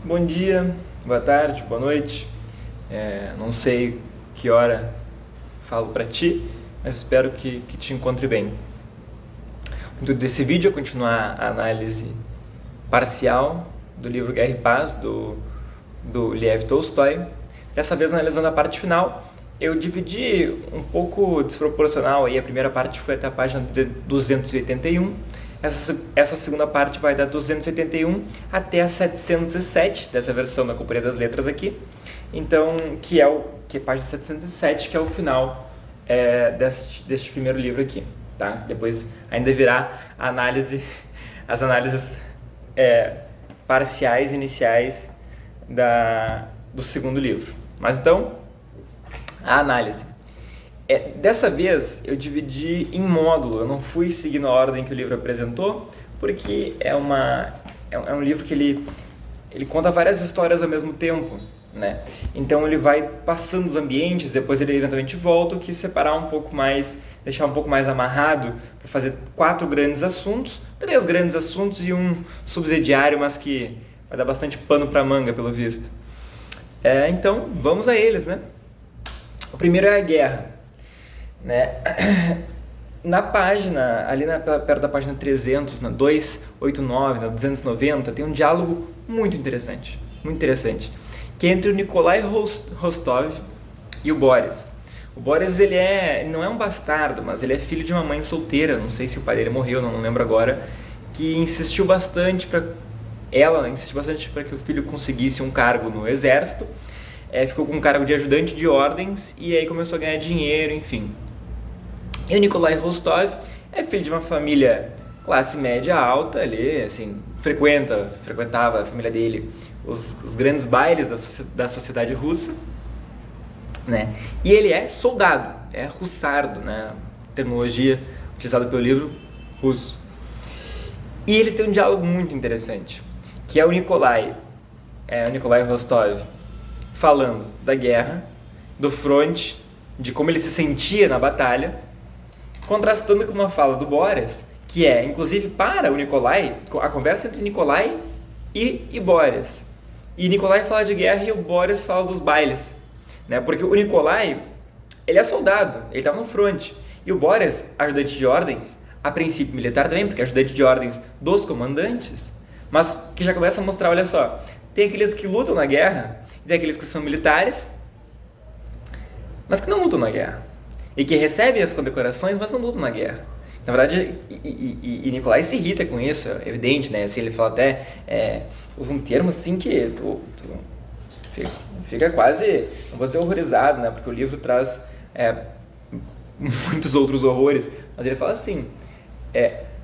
Bom dia, boa tarde, boa noite. Não sei que hora falo para ti, mas espero que te encontre bem. O intuito desse vídeo é continuar a análise parcial do livro Guerra e Paz, do Lev Tolstói. Dessa vez analisando a parte final. Eu dividi um pouco desproporcional, aí a primeira parte foi até a página 281. Essa segunda parte vai da 281 até a 707 dessa versão da Companhia das Letras aqui. Então, que é a página 707, que é o final deste primeiro livro aqui, tá? Depois ainda virá as análises parciais iniciais do segundo livro. Mas então, a análise. Dessa vez eu dividi em módulo, eu não fui seguindo a ordem que o livro apresentou, porque é um livro que ele conta várias histórias ao mesmo tempo, né? Então ele vai passando os ambientes, depois ele eventualmente volta, o que separar um pouco mais, deixar um pouco mais amarrado, para fazer 4 grandes assuntos, 3 grandes assuntos e um subsidiário, mas que vai dar bastante pano para manga, pelo visto. Então, vamos a eles, né? O primeiro é a guerra. Né? Na página, perto da página 300, na 289, na 290, tem um diálogo muito interessante, que é entre o Nikolai Rostov e o Boris. O Boris ele não é um bastardo, mas ele é filho de uma mãe solteira, não sei se o pai dele morreu, não lembro agora, que insistiu bastante para que o filho conseguisse um cargo no exército. Ficou com um cargo de ajudante de ordens e aí começou a ganhar dinheiro, enfim. E o Nikolai Rostov é filho de uma família classe média alta, ele assim, frequentava a família dele os grandes bailes da sociedade russa, né? E ele é soldado, é russardo, né? Terminologia utilizada pelo livro russo. E eles têm um diálogo muito interessante, que é o Nikolai Rostov falando da guerra, do fronte, de como ele se sentia na batalha, contrastando com uma fala do Boris, que inclusive, para o Nikolai, a conversa entre Nikolai e Boris. E Nikolai fala de guerra e o Boris fala dos bailes, né? Porque o Nikolai, ele é soldado, ele estava no fronte. E o Boris, ajudante de ordens, a princípio militar também, porque é ajudante de ordens dos comandantes, mas que já começa a mostrar, olha só, tem aqueles que lutam na guerra, e tem aqueles que são militares, mas que não lutam na guerra. E que recebem as condecorações, mas não lutam na guerra. Na verdade, e Nikolai se irrita com isso, é evidente, né? Assim, ele fala até, usa um termo assim que tu fica quase, não vou dizer horrorizado, né? Porque o livro traz muitos outros horrores, mas ele fala assim,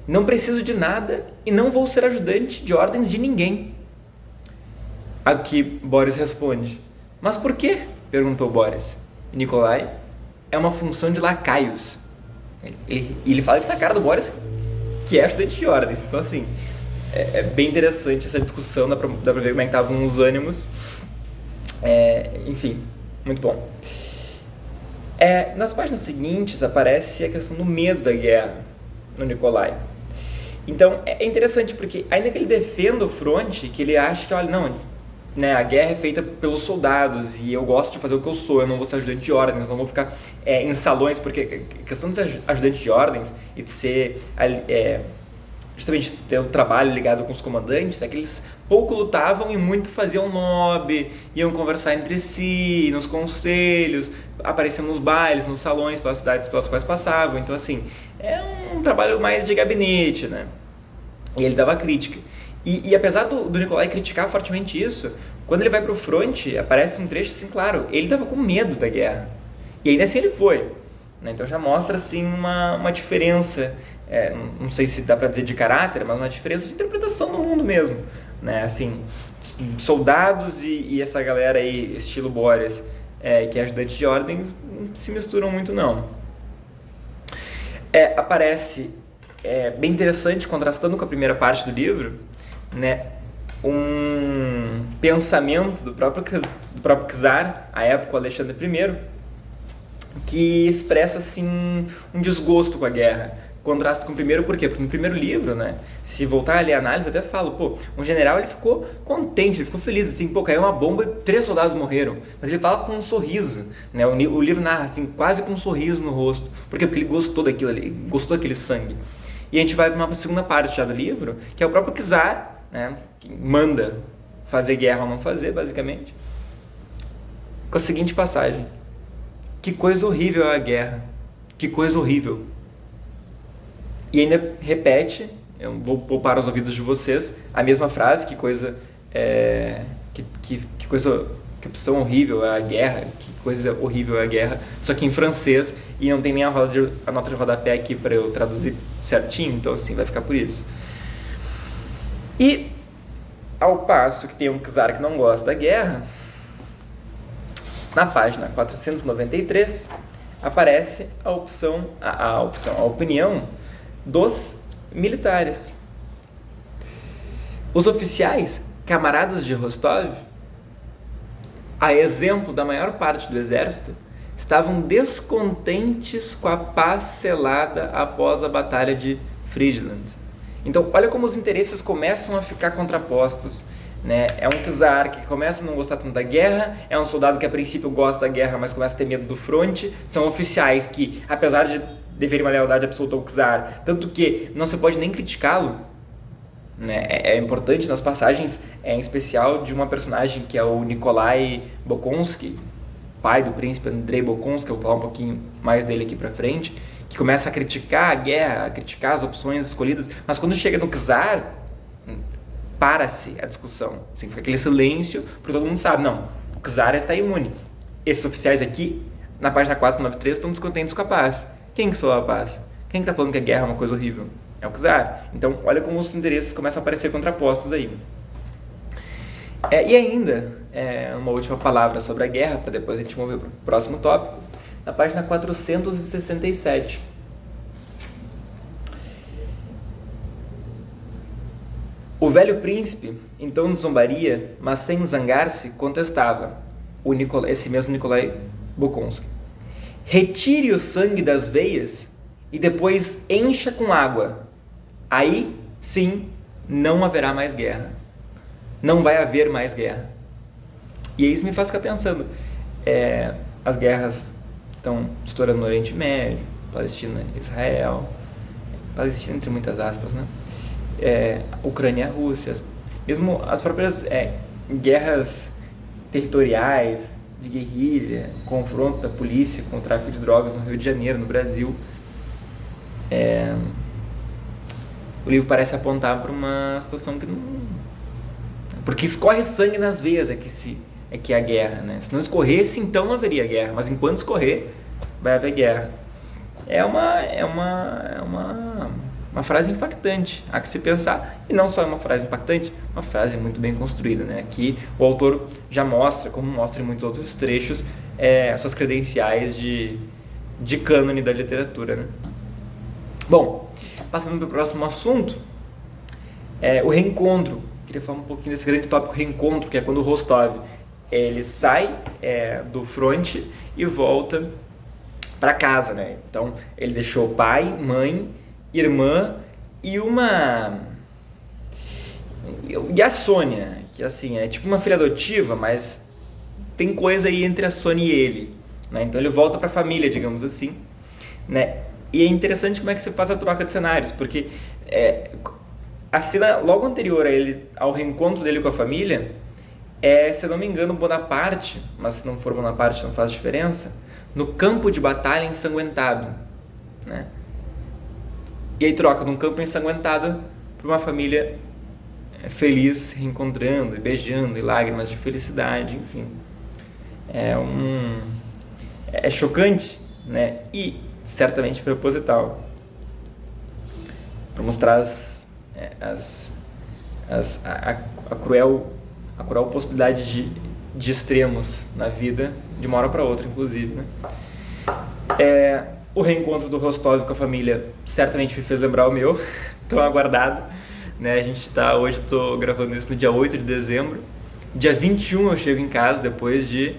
não preciso de nada e não vou ser ajudante de ordens de ninguém. A que Boris responde, mas por quê? Perguntou Boris. E Nikolai, é uma função de lacaios. Ele fala isso na cara do Boris, que é ajudante de ordens. Então, assim, é bem interessante essa discussão, dá pra ver como é que estavam os ânimos. Enfim, muito bom. Nas páginas seguintes aparece a questão do medo da guerra no Nikolai. Então, é interessante porque, ainda que ele defenda o fronte, que ele acha que, olha, não, né, a guerra é feita pelos soldados e eu gosto de fazer o que eu sou, eu não vou ser ajudante de ordens, não vou ficar em salões, porque a questão de ser ajudante de ordens e de ser justamente ter um trabalho ligado com os comandantes é que eles pouco lutavam e muito faziam lobby, iam conversar entre si, nos conselhos, apareciam nos bailes, nos salões, pelas cidades pelas quais passavam. Então, assim, é um trabalho mais de gabinete, né? E ele dava crítica. E apesar do Nikolai criticar fortemente isso, quando ele vai pro fronte, aparece um trecho assim, claro, ele estava com medo da guerra. E ainda assim ele foi. Né? Então já mostra assim uma diferença, não sei se dá para dizer de caráter, mas uma diferença de interpretação do mundo mesmo. Né? Assim, soldados e essa galera aí, estilo Boris, que é ajudante de ordens, não se misturam muito não. Aparece, bem interessante, contrastando com a primeira parte do livro, né, um pensamento do próprio czar, à época, o Alexandre I, que expressa assim um desgosto com a guerra, contrasta com o primeiro, por quê? Porque no primeiro livro, né, se voltar a ler a análise, eu até falo, pô, um general ele ficou contente, ele ficou feliz, assim, pô, caiu uma bomba e 3 soldados morreram, mas ele fala com um sorriso, né, o livro narra, assim, quase com um sorriso no rosto, por quê? Porque ele gostou daquilo ali, gostou daquele sangue. E a gente vai para uma segunda parte já do livro, que é o próprio czar, né, que manda fazer guerra ou não fazer, basicamente, com a seguinte passagem: que coisa horrível é a guerra, que coisa horrível. E ainda repete, eu vou poupar os ouvidos de vocês, a mesma frase, que coisa que opção horrível é a guerra, que coisa horrível é a guerra, só que em francês, e não tem nem a nota de rodapé aqui para eu traduzir certinho, então assim vai ficar por isso. E ao passo que tem um czar que não gosta da guerra, na página 493 aparece a opinião dos militares. Os oficiais, camaradas de Rostov, a exemplo da maior parte do exército, estavam descontentes com a paz selada após a batalha de Friedland. Então, olha como os interesses começam a ficar contrapostos, né? É um czar que começa a não gostar tanto da guerra, é um soldado que a princípio gosta da guerra, mas começa a ter medo do fronte, são oficiais que, apesar de deverem uma lealdade absoluta ao czar, tanto que não se pode nem criticá-lo, né? É importante nas passagens, em especial de uma personagem que é o Nikolai Bolkonsky, pai do príncipe Andrei Bolkonsky, eu vou falar um pouquinho mais dele aqui pra frente, que começa a criticar a guerra, a criticar as opções escolhidas, mas quando chega no czar, para-se a discussão, assim, fica aquele silêncio, porque todo mundo sabe, não, o czar está imune. Esses oficiais aqui, na página 493, estão descontentes com a paz. Quem que salva a paz? Quem que está falando que a guerra é uma coisa horrível? É o czar. Então, olha como os interesses começam a aparecer contrapostos aí. E ainda, uma última palavra sobre a guerra, para depois a gente mover para o próximo tópico, na página 467. O velho príncipe, em tom de zombaria, mas sem zangar-se, contestava, esse mesmo Nikolai Bolkonsky: retire o sangue das veias e depois encha com água. Aí, sim, não haverá mais guerra. Não vai haver mais guerra. E isso me faz ficar pensando, as guerras estão estourando no Oriente Médio, Palestina, Israel, Palestina entre muitas aspas, né? Ucrânia, Rússia, mesmo as próprias guerras territoriais, de guerrilha, confronto da polícia com o tráfico de drogas no Rio de Janeiro, no Brasil. O livro parece apontar para uma situação que não... Porque escorre sangue nas veias é que é a guerra, né? Se não escorresse, então não haveria guerra, mas enquanto escorrer, vai haver guerra. É uma frase impactante, há que se pensar, e não só uma frase impactante, uma frase muito bem construída, né? Aqui o autor já mostra, como mostra em muitos outros trechos, suas credenciais de cânone da literatura, né? Bom, passando para o próximo assunto, o reencontro. Queria falar um pouquinho desse grande tópico, reencontro, que é quando o Rostov ele sai do fronte e volta para casa, né? Então ele deixou pai, mãe, irmã e a Sônia, que assim é tipo uma filha adotiva, mas tem coisa aí entre a Sônia e ele, né? Então ele volta para a família, digamos assim, né? E é interessante como é que se faz a troca de cenários, porque a cena logo anterior ao reencontro dele com a família se eu não me engano, Bonaparte, mas se não for Bonaparte não faz diferença, no campo de batalha ensanguentado, né? E aí troca de um campo ensanguentado para uma família feliz se reencontrando, e beijando, e lágrimas de felicidade, enfim. É chocante, né? E certamente proposital, para mostrar a cruel possibilidade de extremos na vida, de uma hora para outra, inclusive, né? O reencontro do Rostov com a família certamente me fez lembrar o meu, tão aguardado, né? Hoje estou gravando isso no dia 8 de dezembro, dia 21 eu chego em casa, depois de,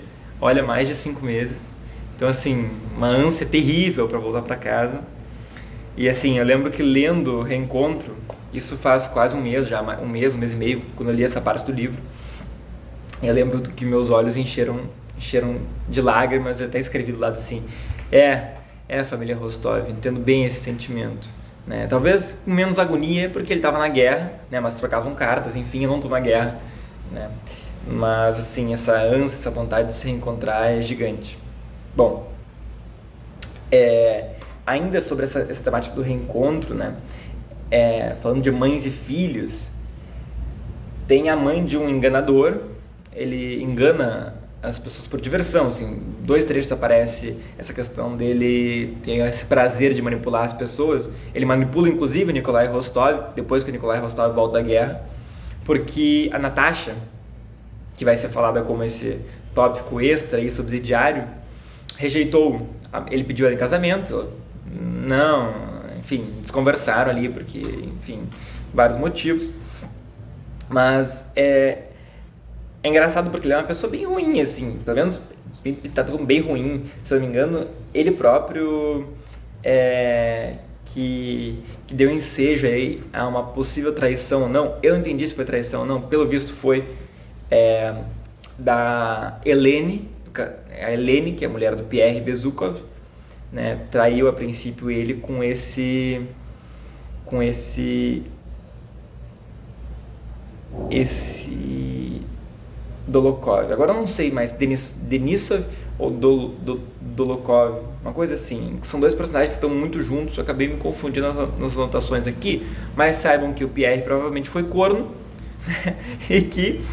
mais de 5 meses, então assim, uma ânsia terrível para voltar para casa, E assim, eu lembro que lendo Reencontro, isso faz quase um mês já, um mês e meio, quando eu li essa parte do livro, eu lembro que meus olhos encheram de lágrimas. Eu até escrevi do lado assim, a família Rostov, entendo bem esse sentimento, né? Talvez com menos agonia, porque ele estava na guerra, né? Mas trocavam cartas, enfim, eu não estou na guerra, né? Mas assim, essa ânsia, essa vontade de se reencontrar é gigante. Bom, ainda sobre essa temática do reencontro, né? Falando de mães e filhos, tem a mãe de um enganador. Ele engana as pessoas por diversão, assim, 2 trechos aparece essa questão dele tem esse prazer de manipular as pessoas. Ele manipula inclusive o Nikolai Rostov, depois que o Nikolai Rostov volta da guerra, porque a Natasha, que vai ser falada como esse tópico extra e subsidiário, rejeitou. Ele pediu ela em casamento, não, enfim, desconversaram ali porque, enfim, vários motivos. Mas é engraçado porque ele é uma pessoa bem ruim, assim, pelo menos tá como bem ruim, se eu não me engano, ele próprio que deu ensejo aí a uma possível traição ou não. Eu não entendi se foi traição ou não, pelo visto foi da Helene, a Helene, que é a mulher do Pierre Bezukov, né, traiu a princípio ele com esse Dolokov. Agora eu não sei mais, Denisov ou Dolokov, uma coisa assim. São 2 personagens que estão muito juntos, eu acabei me confundindo nas anotações aqui, mas saibam que o Pierre provavelmente foi corno e que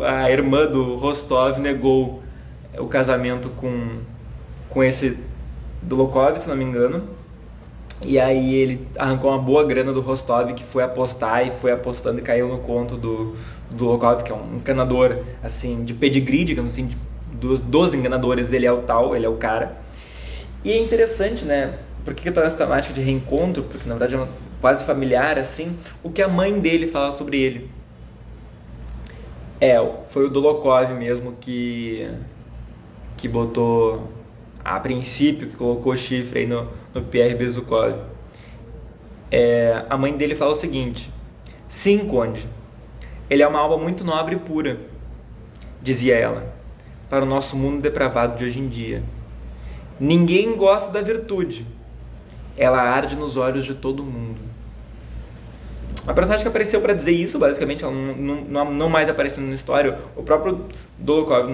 a irmã do Rostov negou o casamento com esse Dolokov, se não me engano. E aí ele arrancou uma boa grana do Rostov, que foi apostar, e foi apostando e caiu no conto do Dolokov, que é um enganador, assim, de pedigree, digamos assim, dos enganadores. Ele é o cara. E é interessante, né, por que eu tô nessa temática de reencontro, porque na verdade é quase familiar, assim, o que a mãe dele fala sobre ele. Foi o Dolokov mesmo que botou, a princípio, que colocou o chifre aí no Pierre Bezukov. A mãe dele fala o seguinte: sim, conde, ele é uma alma muito nobre e pura, dizia ela, para o nosso mundo depravado de hoje em dia. Ninguém gosta da virtude, ela arde nos olhos de todo mundo. A personagem que apareceu para dizer isso, basicamente, ela não mais aparecendo na história. O próprio Dolokov,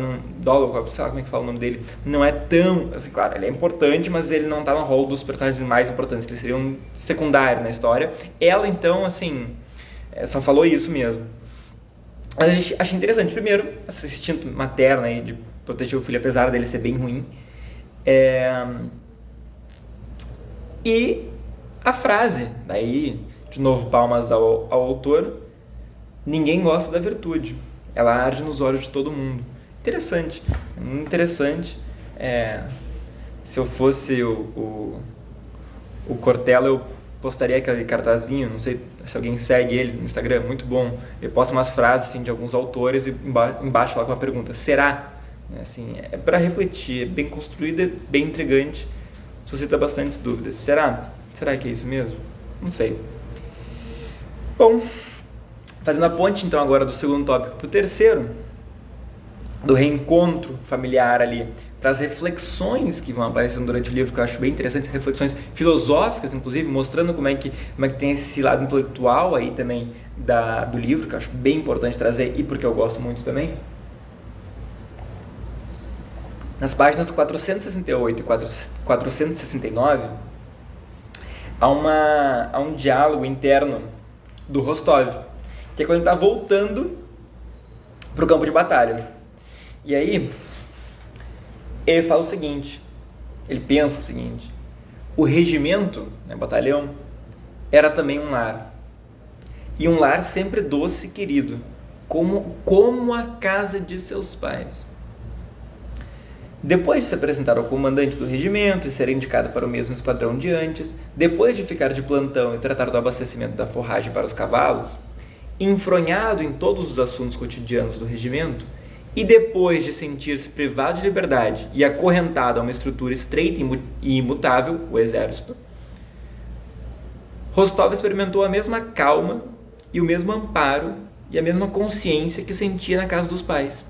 sei lá como é que fala o nome dele, não é tão, assim, claro, ele é importante, mas ele não tá no rol dos personagens mais importantes, ele seria um secundário na história. Ela, então, assim, só falou isso mesmo. Mas achei interessante, primeiro, esse instinto materno aí de proteger o filho, apesar dele ser bem ruim. E a frase, daí, de novo, palmas ao autor: ninguém gosta da virtude, ela arde nos olhos de todo mundo. Interessante, muito interessante. Se eu fosse o Cortella, eu postaria aquele cartazinho, não sei se alguém segue ele no Instagram, muito bom. Ele posta umas frases assim, de alguns autores e embaixo lá com uma pergunta: será? Assim, é para refletir, é bem construído, é bem intrigante, suscita bastantes dúvidas. Será? Será que é isso mesmo? Não sei. Bom, fazendo a ponte então agora do segundo tópico para o terceiro, do reencontro familiar ali, para as reflexões que vão aparecendo durante o livro, que eu acho bem interessantes, reflexões filosóficas, inclusive, mostrando como é que tem esse lado intelectual aí também do livro, que eu acho bem importante trazer e porque eu gosto muito também. Nas páginas 468 e 469, há um diálogo interno do Rostov, que é quando ele está voltando para o campo de batalha. E aí, ele fala o seguinte, ele pensa o seguinte: o regimento, né, batalhão, era também um lar. E um lar sempre doce e querido, como a casa de seus pais. Depois de se apresentar ao comandante do regimento e ser indicado para o mesmo esquadrão de antes, depois de ficar de plantão e tratar do abastecimento da forragem para os cavalos, enfronhado em todos os assuntos cotidianos do regimento, E depois de sentir-se privado de liberdade e acorrentado a uma estrutura estreita e imutável, o exército, Rostov experimentou a mesma calma e o mesmo amparo e a mesma consciência que sentia na casa dos pais,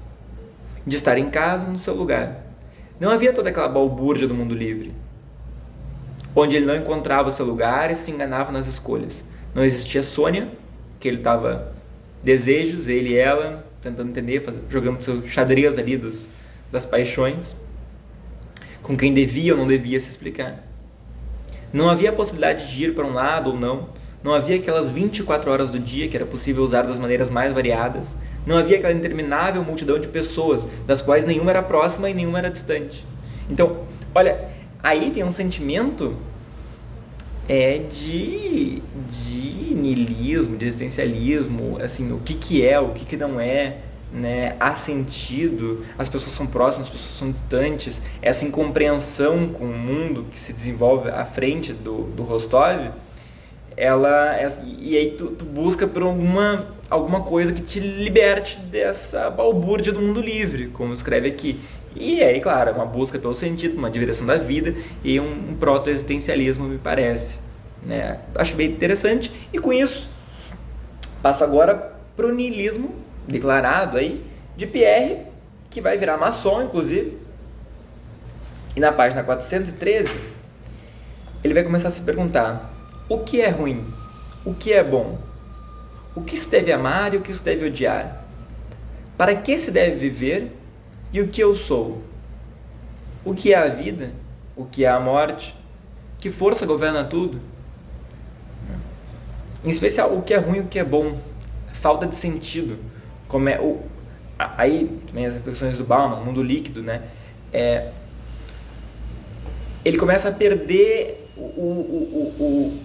de estar em casa, no seu lugar. Não havia toda aquela balbúrdia do mundo livre, onde ele não encontrava o seu lugar e se enganava nas escolhas. Não existia Sônia, que ele estava desejos, ele e ela, tentando entender, jogando seu xadrez ali das paixões, com quem devia ou não devia se explicar. Não havia a possibilidade de ir para um lado ou não havia aquelas 24 horas do dia que era possível usar das maneiras mais variadas, não havia aquela interminável multidão de pessoas, das quais nenhuma era próxima e nenhuma era distante. Então, olha, aí tem um sentimento de niilismo, de existencialismo, assim, o que é, o que não é, né? Há sentido, as pessoas são próximas, as pessoas são distantes, essa incompreensão com o mundo que se desenvolve à frente do Rostov, e aí tu busca por alguma coisa que te liberte dessa balbúrdia do mundo livre, como escreve aqui. E aí, claro, uma busca pelo sentido, uma direção da vida e um proto-existencialismo, me parece, né? Acho bem interessante. E com isso, passo agora para o niilismo declarado aí de Pierre, que vai virar maçom, inclusive. E na página 413, ele vai começar a se perguntar: o que é ruim? O que é bom? O que se deve amar e o que se deve odiar? Para que se deve viver e o que eu sou? O que é a vida? O que é a morte? Que força governa tudo? Em especial, o que é ruim e o que é bom? Falta de sentido. Aí, também as reflexões do Bauman, mundo líquido, né? Ele começa a perder o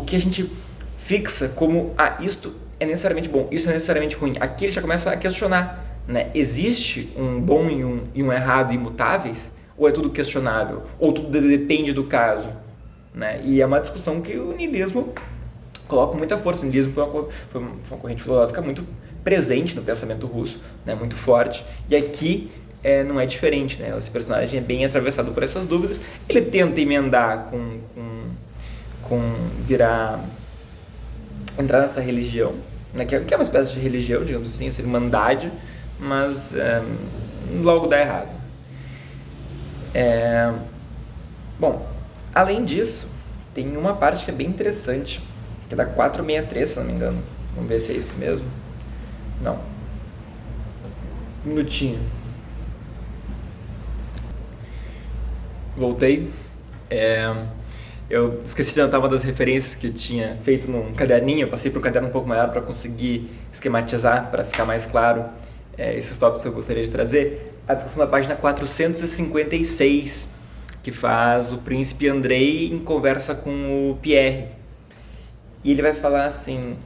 que a gente fixa como isto é necessariamente bom, isso é necessariamente ruim. Aqui ele já começa a questionar, né? Existe um bom e um errado imutáveis? Ou é tudo questionável? Ou tudo depende do caso? Né? E é uma discussão que o niilismo coloca muita força. O niilismo foi uma corrente filosófica muito presente no pensamento russo, né? Muito forte. E aqui não é diferente, né? Esse personagem é bem atravessado por essas dúvidas. Ele tenta emendar entrar nessa religião, né, que é uma espécie de religião, digamos assim, essa irmandade, mas logo dá errado. Bom, além disso, tem uma parte que é bem interessante, que é da 463, se não me engano. Vamos ver se é isso mesmo. Não. Um minutinho. Voltei. Eu esqueci de anotar uma das referências que eu tinha feito num caderninho. Eu passei para um caderno um pouco maior para conseguir esquematizar, para ficar mais claro esses tópicos que eu gostaria de trazer. A discussão da página 456, que faz o príncipe Andrei em conversa com o Pierre. E ele vai falar assim: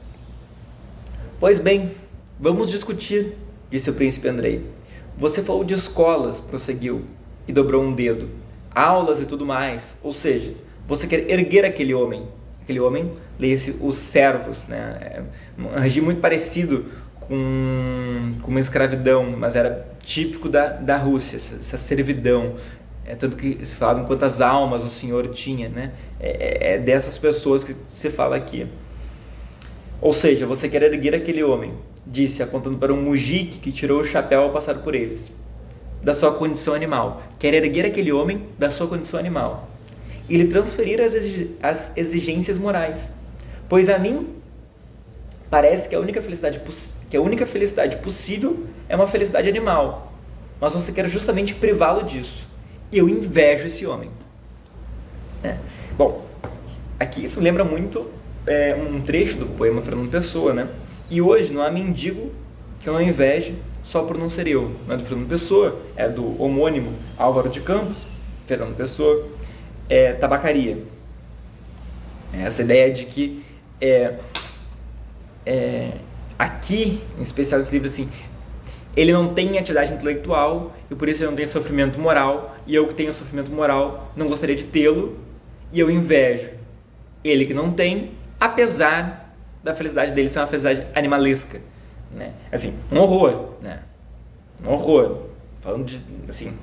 pois bem, vamos discutir, disse o príncipe Andrei. Você falou de escolas, prosseguiu, e dobrou um dedo. Aulas e tudo mais, ou seja, você quer erguer aquele homem, leia-se os servos, né? Um regime muito parecido com uma escravidão, mas era típico da Rússia, essa servidão, tanto que se falava em quantas almas o senhor tinha, né? É dessas pessoas que se fala aqui. Ou seja, você quer erguer aquele homem, disse, apontando para um mujik que tirou o chapéu ao passar por eles, da sua condição animal. Quer erguer aquele homem da sua condição animal e lhe transferir as exigências morais. Pois a mim parece que a única felicidade possível é uma felicidade animal, mas você quer justamente privá-lo disso. E eu invejo esse homem. Bom, aqui isso lembra muito um trecho do poema Fernando Pessoa, né? E hoje não há mendigo que eu não inveje só por não ser eu. Não é do Fernando Pessoa, é do homônimo Álvaro de Campos, Fernando Pessoa. Tabacaria. Essa ideia de que aqui, em especial esse livro, assim, ele não tem atividade intelectual e por isso ele não tem sofrimento moral, e eu que tenho sofrimento moral não gostaria de tê-lo, e eu invejo ele que não tem, apesar da felicidade dele ser uma felicidade animalesca, né? Assim, um horror, né? um horror. Falando de, assim,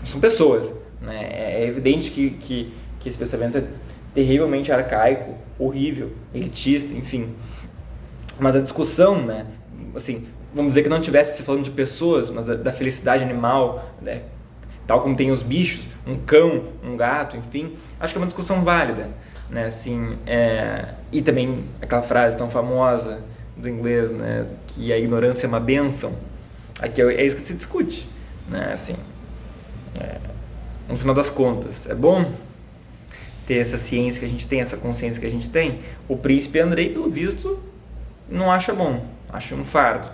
são pessoas, né? É evidente que esse pensamento é terrivelmente arcaico, horrível, elitista, enfim. Mas a discussão, né, assim, vamos dizer que não tivesse se falando de pessoas, mas da felicidade animal, né, tal como tem os bichos, um cão, um gato, enfim, acho que é uma discussão válida, né, assim, e também aquela frase tão famosa do inglês, né, que a ignorância é uma bênção, aqui é isso que se discute, né, assim, no final das contas, é bom ter essa ciência que a gente tem, essa consciência que a gente tem. O príncipe Andrei, pelo visto, não acha bom, acha um fardo.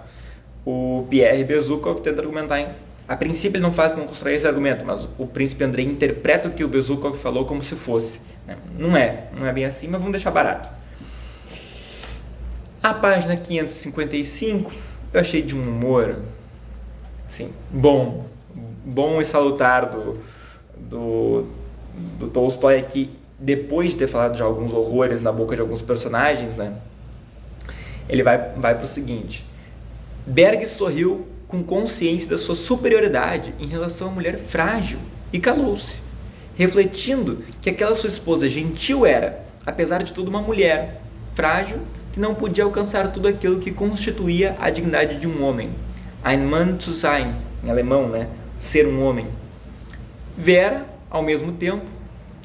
O Pierre Bezukhov tenta argumentar, a princípio ele não constrói esse argumento, mas o príncipe Andrei interpreta o que o Bezukhov falou como se fosse, né? Não é bem assim, mas vamos deixar barato. A página 555 eu achei de um humor assim, bom e salutar do Tolstói aqui, depois de ter falado de alguns horrores na boca de alguns personagens, né? Ele vai para o seguinte: Berg sorriu com consciência da sua superioridade em relação à mulher frágil e calou-se, refletindo que aquela sua esposa gentil era, apesar de tudo, uma mulher frágil que não podia alcançar tudo aquilo que constituía a dignidade de um homem. Ein Mann zu sein, em alemão, né? Ser um homem. Vera, ao mesmo tempo,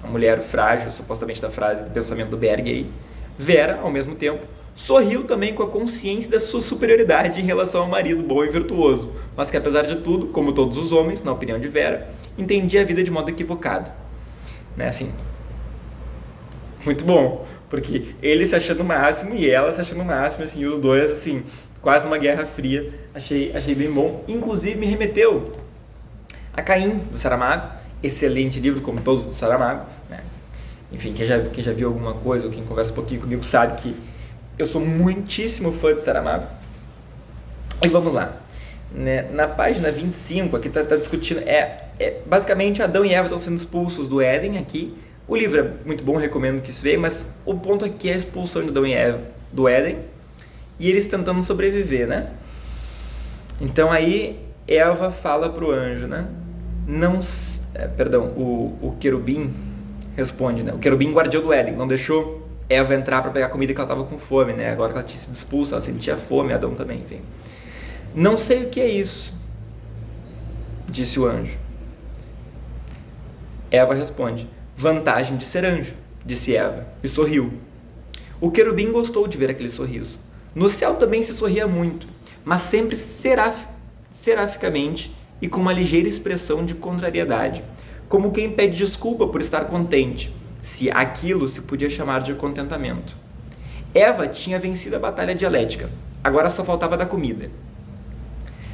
a mulher frágil, supostamente da frase do pensamento do Berg aí, Vera, ao mesmo tempo, sorriu também com a consciência da sua superioridade em relação ao marido bom e virtuoso, mas que apesar de tudo, como todos os homens, na opinião de Vera, entendia a vida de modo equivocado. Né, assim, muito bom, porque ele se achando o máximo e ela se achando o máximo, assim, os dois, assim, quase numa guerra fria. Achei bem bom. Inclusive me remeteu a Caim, do Saramago, excelente livro, como todos do Saramago, né? Enfim, quem já viu alguma coisa ou quem conversa um pouquinho comigo sabe que eu sou muitíssimo fã de Saramago. E vamos lá, né? Na página 25, aqui tá discutindo, basicamente Adão e Eva estão sendo expulsos do Éden aqui. O livro é muito bom, recomendo que se veja, mas o ponto aqui é a expulsão de Adão e Eva do Éden e eles tentando sobreviver, né? Então aí Eva fala pro anjo, né? O querubim responde, né? O querubim guardião do Éden, não deixou Eva entrar para pegar comida que ela estava com fome, né? Agora que ela tinha sido expulsa, ela sentia fome, Adão também, enfim. Não sei o que é isso, disse o anjo. Eva responde, vantagem de ser anjo, disse Eva, e sorriu. O querubim gostou de ver aquele sorriso. No céu também se sorria muito, mas sempre seraficamente e com uma ligeira expressão de contrariedade, como quem pede desculpa por estar contente, se aquilo se podia chamar de contentamento. Eva tinha vencido a batalha dialética, agora só faltava da comida.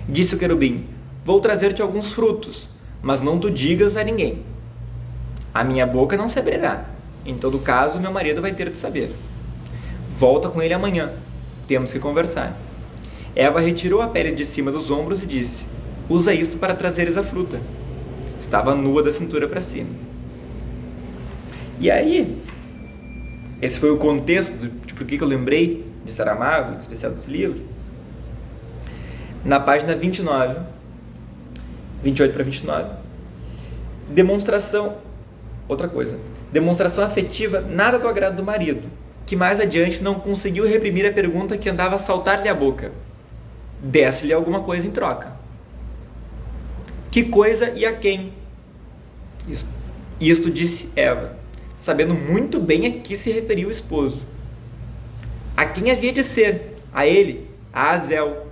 Disse o querubim, vou trazer-te alguns frutos, mas não tu digas a ninguém. A minha boca não se abrirá, em todo caso meu marido vai ter de saber. Volta com ele amanhã, temos que conversar. Eva retirou a pele de cima dos ombros e disse, usa isto para trazeres a fruta. Estava nua da cintura para cima. E aí, esse foi o contexto de por que eu lembrei de Saramago, de especial desse livro. Na página 28 para 29, demonstração afetiva nada do agrado do marido, que mais adiante não conseguiu reprimir a pergunta que andava a saltar-lhe a boca. Desse-lhe alguma coisa em troca. Que coisa e a quem? Isto disse Eva, sabendo muito bem a que se referia o esposo. A quem havia de ser? A ele, a Azel,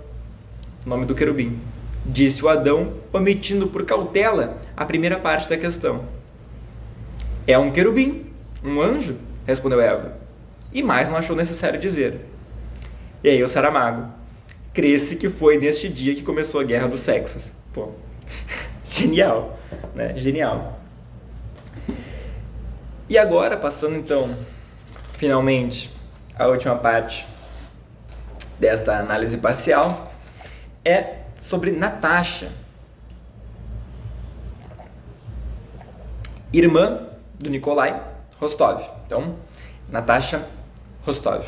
nome do querubim, disse o Adão, omitindo por cautela a primeira parte da questão. É um querubim, um anjo, respondeu Eva, e mais não achou necessário dizer. E aí o Saramago, cresce que foi neste dia que começou a guerra dos sexos. Pô, genial, né? Genial. E agora, passando então, finalmente, a última parte desta análise parcial, é sobre Natasha, irmã do Nikolai Rostov. Então, Natasha Rostov.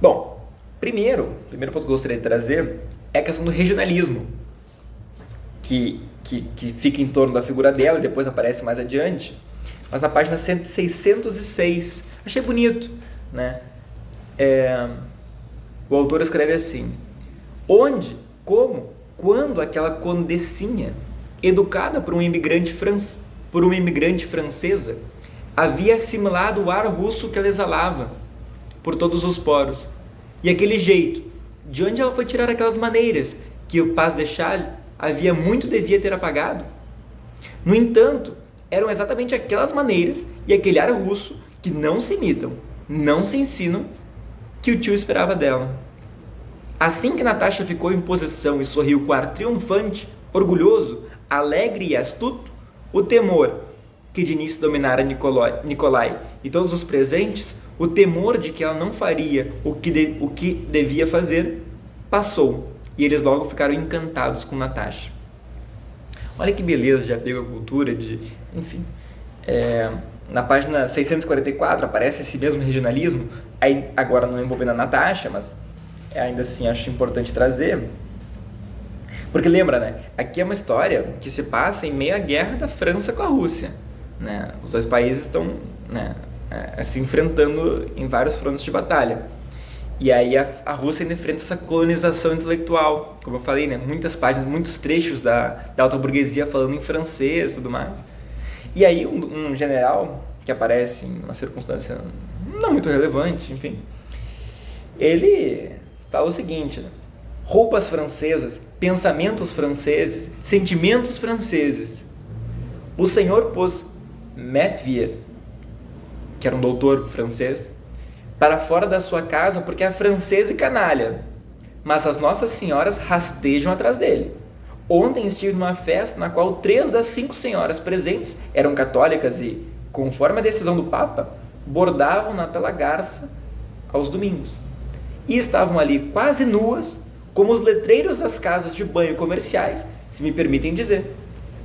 Bom, primeiro ponto que eu gostaria de trazer é a questão do regionalismo, que fica em torno da figura dela e depois aparece mais adiante. Mas na página 606, achei bonito, né? O autor escreve assim: onde, como, quando aquela condessinha, educada por uma imigrante francesa, havia assimilado o ar russo que ela exalava por todos os poros, e aquele jeito, de onde ela foi tirar aquelas maneiras que o Paz de Chales devia ter apagado? No entanto, eram exatamente aquelas maneiras e aquele ar russo que não se imitam, não se ensinam, que o tio esperava dela. Assim que Natasha ficou em posição e sorriu com ar triunfante, orgulhoso, alegre e astuto, o temor que de início dominara Nikolai e todos os presentes, o temor de que ela não faria o que devia fazer, passou, e eles logo ficaram encantados com Natasha. Olha que beleza de apego à cultura, enfim. Na página 644 aparece esse mesmo regionalismo, aí agora não envolvendo a Natasha, mas ainda assim acho importante trazer, porque lembra, né? Aqui é uma história que se passa em meio à guerra da França com a Rússia, né? Os dois países estão, né, se enfrentando em vários frontes de batalha. E aí a Rússia ainda enfrenta essa colonização intelectual, como eu falei, né? Muitas páginas, muitos trechos da alta burguesia falando em francês e tudo mais. E aí um general que aparece em uma circunstância não muito relevante, enfim, ele fala o seguinte, né? Roupas francesas, pensamentos franceses, sentimentos franceses. O senhor pôs Metvier, que era um doutor francês, para fora da sua casa porque é francês e canalha, mas as nossas senhoras rastejam atrás dele. Ontem estive numa festa na qual 3 das 5 senhoras presentes eram católicas e, conforme a decisão do Papa, bordavam na tela garça aos domingos. E estavam ali quase nuas, como os letreiros das casas de banho comerciais, se me permitem dizer.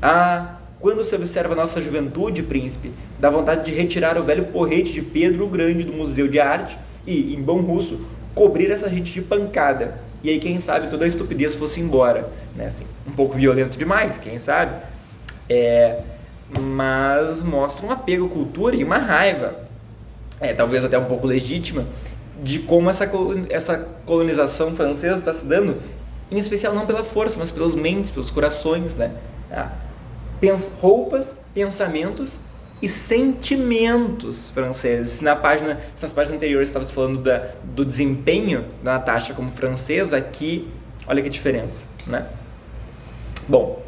Ah, quando se observa a nossa juventude, príncipe, dá vontade de retirar o velho porrete de Pedro o Grande do Museu de Arte e, em bom russo, cobrir essa gente de pancada. E aí, quem sabe, toda a estupidez fosse embora. Né? Assim, um pouco violento demais, quem sabe? Mas mostra um apego à cultura e uma raiva, talvez até um pouco legítima, de como essa colonização francesa está se dando, em especial não pela força, mas pelas mentes, pelos corações, né? Roupas, pensamentos e sentimentos franceses. Nas páginas anteriores estava falando do desempenho da Natasha como francesa, aqui, olha que diferença, né? Bom,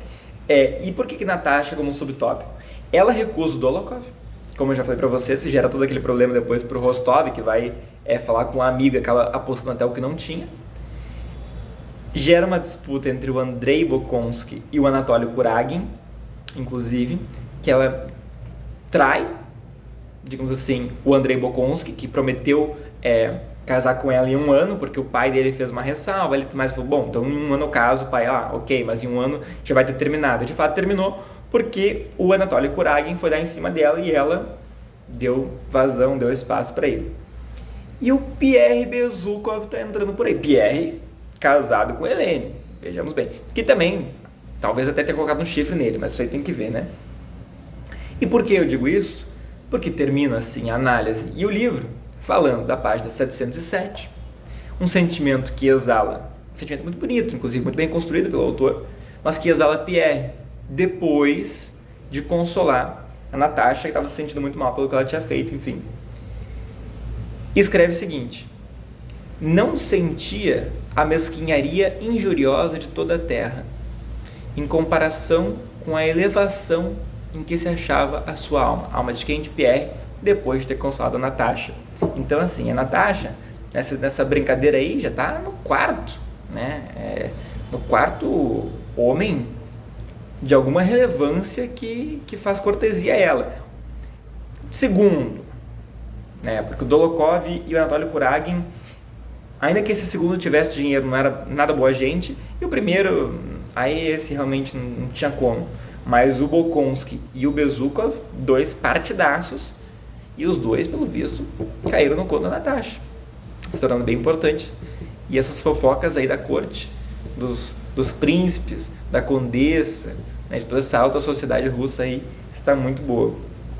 e por que Natasha como subtópico? Ela recusa o Dolokhov, como eu já falei para vocês, se gera todo aquele problema depois para o Rostov, que vai falar com uma amiga, acaba apostando até o que não tinha. Gera uma disputa entre o Andrei Bolkonsky e o Anatoly Kuragin, inclusive, que ela trai, digamos assim, o Andrei Bolkonsky, que prometeu casar com ela em 1 ano, porque o pai dele fez uma ressalva, ele mais falou, bom, então em 1 ano eu caso, o pai, ok, mas em 1 ano já vai ter terminado. De fato terminou, porque o Anatoly Kuragin foi dar em cima dela e ela deu vazão, deu espaço para ele. E o Pierre Bezukhov está entrando por aí. Pierre, casado com Helene, vejamos bem, que também talvez até tenha colocado um chifre nele, mas isso aí tem que ver, né? E por que eu digo isso? Porque termina assim a análise e o livro falando da página 707, um sentimento que exala, um sentimento muito bonito, inclusive muito bem construído pelo autor, mas que exala Pierre depois de consolar a Natasha, que estava se sentindo muito mal pelo que ela tinha feito, enfim. E escreve o seguinte: não sentia a mesquinharia injuriosa de toda a terra, em comparação com a elevação em que se achava a sua alma, a alma de quem? De Pierre, depois de ter consolado a Natasha. Então, assim, a Natasha, nessa brincadeira aí, já está no quarto, né? No quarto homem de alguma relevância que faz cortesia a ela. Segundo, né? Porque o Dolokhov e o Anatoly Kuragin, ainda que esse segundo tivesse dinheiro, não era nada boa gente, e o primeiro, aí esse realmente não tinha como. Mas o Bolkonsky e o Bezukhov, 2 partidaços, e os 2, pelo visto, caíram no conto da Natasha, se tornando bem importante. E essas fofocas aí da corte dos príncipes, da condessa, né, de toda essa alta sociedade russa aí, está muito boa.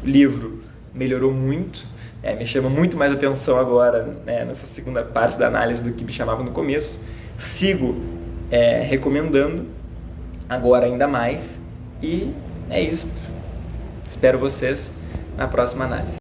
O livro melhorou muito, me chama muito mais atenção agora, né, nessa segunda parte da análise do que me chamava no começo. Sigo recomendando agora ainda mais, e é isso. Espero vocês na próxima análise.